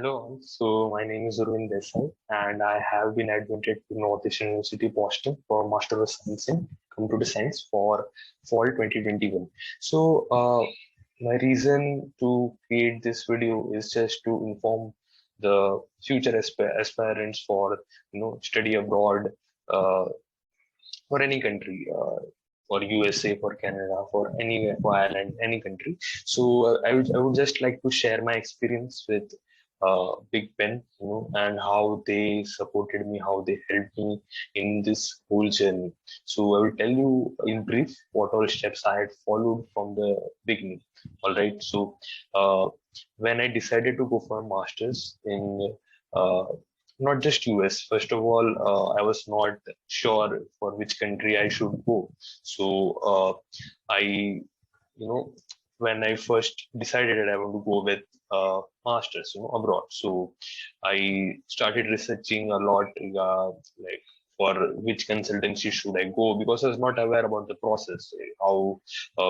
Hello, so my name is Urvin Desai, and I have been admitted to Northeastern University Boston for Master of Science in Computer Science for fall 2021. My reason to create this video is just to inform the future aspirants for study abroad uh, for any country. For USA, for Canada, for anywhere, for Ireland, any country. I would just like to share my experience with BIGBEN, and how they supported me, how they helped me in this whole journey. So I will tell you in brief what all steps I had followed from the beginning. All right. When I decided to go for a master's in uh, not just US. First of all, I was not sure for which country I should go. I, when I first decided that I want to go with masters, abroad. So I started researching a lot, like for which consultancy should I go, because I was not aware about the process, how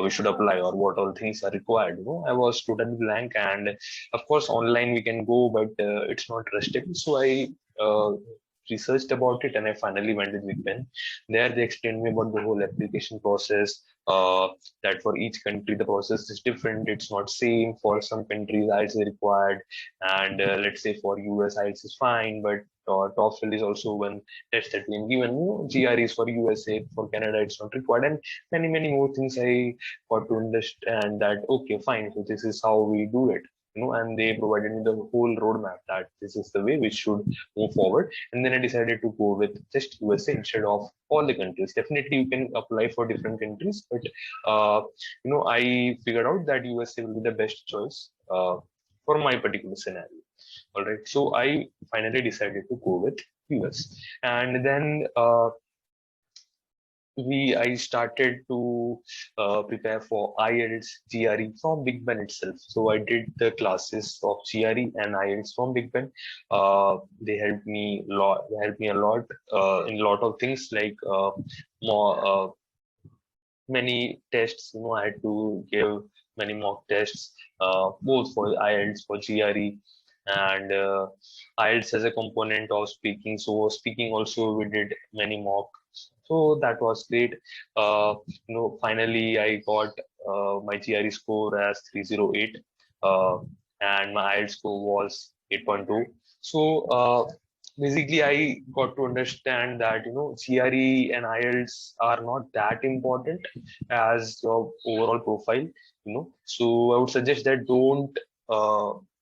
we should apply or what all things are required. I was totally blank, and of course online we can go, but it's not restricted. So I uh, researched about it, and I finally went with BigBen. There they explained me about the whole application process. That for each country the process is different. It's not same. For some countries IELTS is required, and let's say for US IELTS is fine, but TOEFL is also one test that we given. GRE is for USA, for Canada it's not required, and many more things I got to understand that okay, fine. So this is how we do it. And they provided me the whole roadmap that this is the way we should move forward. And then I decided to go with just USA instead of all the countries. Definitely, you can apply for different countries, but I figured out that USA will be the best choice for my particular scenario. All right, so I finally decided to go with US, and then I started to prepare for IELTS GRE from BigBen itself. So I did the classes of GRE and IELTS from BigBen. They helped me a lot. They helped me a lot in a lot of things, like more many tests. I had to give many mock tests, both for IELTS, for GRE, and IELTS as a component of speaking. So speaking also we did many mock. So that was great. Finally I got my GRE score as 308, and my IELTS score was 8.2. So basically I got to understand that GRE and IELTS are not that important as your overall profile. So I would suggest that don't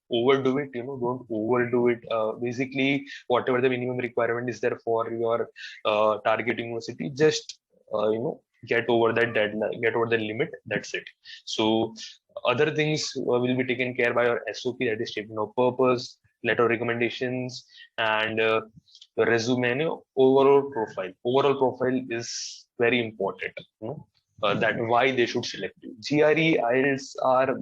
overdo it. Don't overdo it. Basically, whatever the minimum requirement is there for your target university, just get over that deadline, get over the limit. That's it. So other things will be taken care by your SOP, that is statement of purpose, letter of recommendations, and your resume. Overall profile is very important. That why they should select you. GRE IELTS are,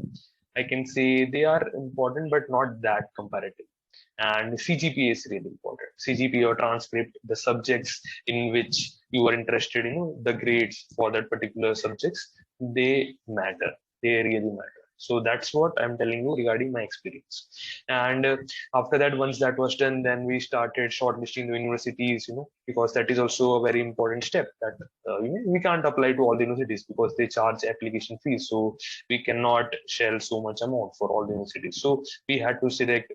I can say, they are important, but not that comparative. And CGPA is really important. CGPA or transcript, the subjects in which you are interested in, the grades for that particular subjects, they matter. They really matter. So that's what I'm telling you regarding my experience. And after that, once that was done, then we started shortlisting the universities, because that is also a very important step. That we can't apply to all the universities because they charge application fees. So we cannot shell so much amount for all the universities. So we had to select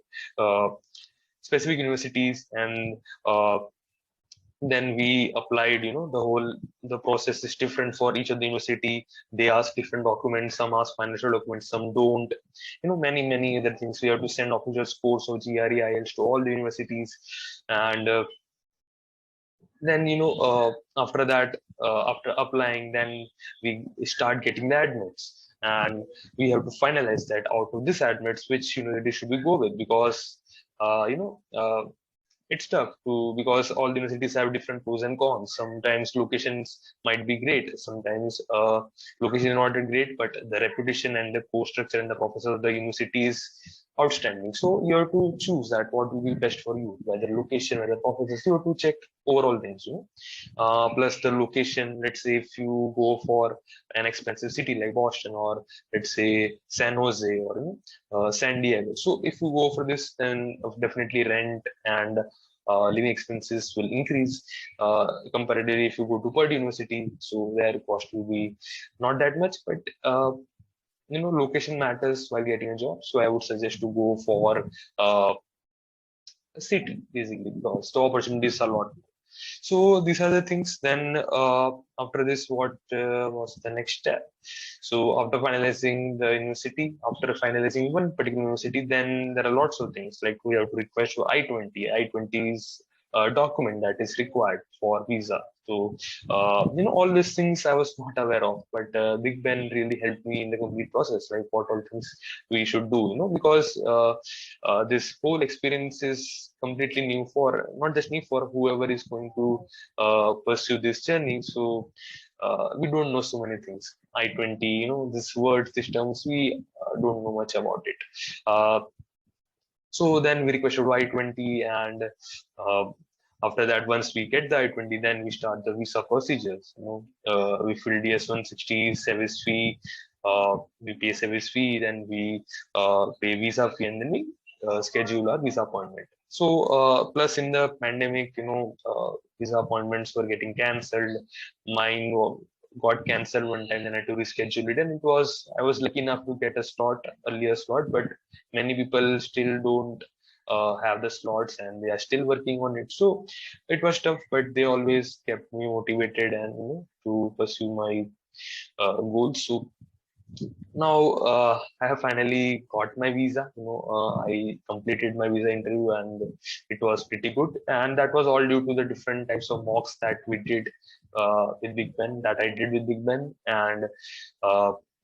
specific universities, and then we applied. The process is different for each of the university. They ask different documents. Some ask financial documents, some don't. Many other things. We have to send official scores of GRE IELTS to all the universities, and then after that, after applying, then we start getting the admits, and we have to finalize that out of this admits which university should we go with, because it's tough to, because all the universities have different pros and cons. Sometimes locations might be great, sometimes location is not great, but the reputation and the course structure and the professors of the universities outstanding. So you have to choose that what will be best for you, whether location, whether professors. You have to check overall things, plus the location. Let's say if you go for an expensive city like Boston, or let's say San Jose, or San Diego. So if you go for this, then definitely rent and living expenses will increase comparatively if you go to Purdue University. So their cost will be not that much, but location matters while getting a job. So I would suggest to go for a city basically, because the opportunities are a lot. So these are the things. Then after this, what was the next step? So after finalizing the university, after finalizing one particular university, then there are lots of things like we have to request for I-20. I-20 is a document that is required for visa. So all these things I was not aware of, but Big Ben really helped me in the complete process, like what all things we should do, because this whole experience is completely new for not just me, for whoever is going to pursue this journey. So we don't know so many things. I-20, this word systems, we don't know much about it. So then we requested I-20, and uh, after that, once we get the I-20, then we start the visa procedures. We fill DS-160 service fee, we pay service fee, then we pay visa fee, and then we schedule our visa appointment. So plus in the pandemic, visa appointments were getting cancelled. Mine got cancelled one time, and I had to reschedule it. And I was lucky enough to get a earlier slot, but many people still don't have the slots, and they are still working on it. So it was tough, but they always kept me motivated and to pursue my goals. So now I have finally got my visa. I completed my visa interview, and it was pretty good. And that was all due to the different types of mocks that we did with Big Ben, that I did with Big Ben. And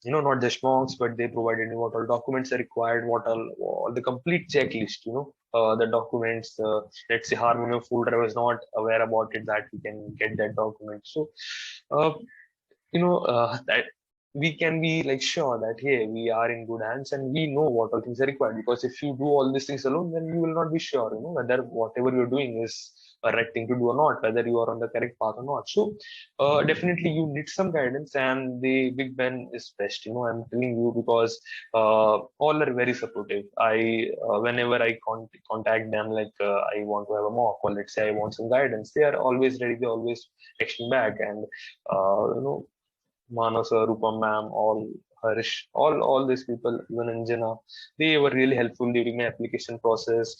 not just mocks, but they provided me what all documents are required, what all the complete checklist. The documents, let's say Harmonium folder, I was not aware about it, that we can get that document. So uh, that we can be like sure that hey, we are in good hands and we know what all things are required. Because if you do all these things alone, then you will not be sure whether whatever you're doing is a right thing to do or not, whether you are on the correct path or not. So definitely you need some guidance, and the Big Ben is best. I'm telling you, because all are very supportive. I whenever I contact them, like I want to have a mock, or let's say I want some guidance, they are always ready. They always texting back. And Manas, Rupam ma'am, all Harish, all these people, even Anjana, they were really helpful during my application process.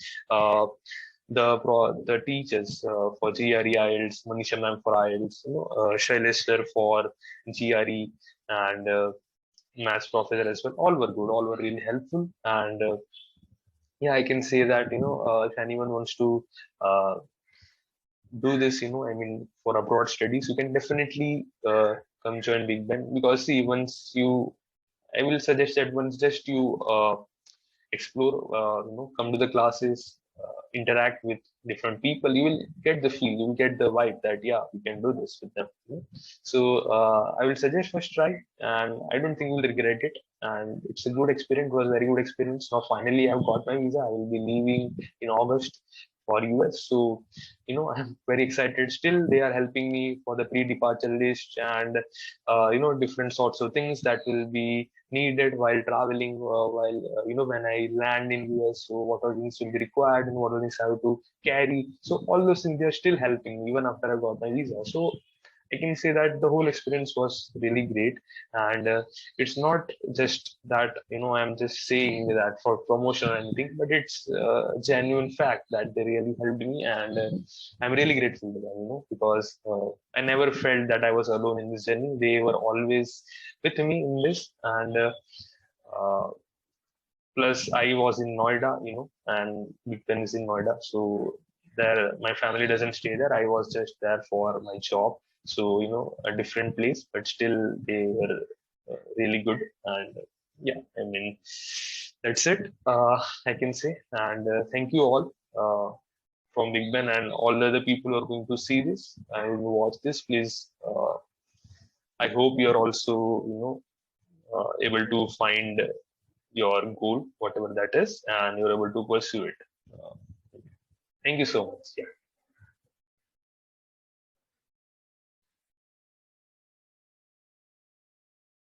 The teachers for GRE IELTS, Manisha ma'am for IELTS, Shailesh sir for GRE, and maths professor as well. All were good. All were really helpful. And yeah, I can say that if anyone wants to do this, I mean, for abroad studies, you can definitely come join Big Ben. Because see, I will suggest that once just you explore, come to the classes, interact with different people, you will get the feel, you will get the vibe that yeah, you can do this with them. So I will suggest first try, and I don't think you will regret it. And it's a good experience. It was a very good experience. Now finally, I've got my visa. I will be leaving in August for US. So I'm very excited. Still, they are helping me for the pre-departure list, and different sorts of things that will be needed while traveling, while when I land in US. So what are things will be required, and what are things I have to carry. So all those things, they are still helping me even after I got my visa. So I can say that the whole experience was really great. And it's not just that I'm just saying that for promotion or anything, but it's a genuine fact that they really helped me. And I'm really grateful to them, because I never felt that I was alone in this journey. They were always with me in this. And uh, plus I was in Noida, and Big Ben is in Noida. So there, my family doesn't stay there. I was just there for my job. So, a different place, but still they were really good. And yeah, I mean, that's it, I can say. And thank you all from Big Ben, and all the other people who are going to see this and watch this. Please, I hope you're also, able to find your goal, whatever that is, and you're able to pursue it. Thank you so much. Yeah.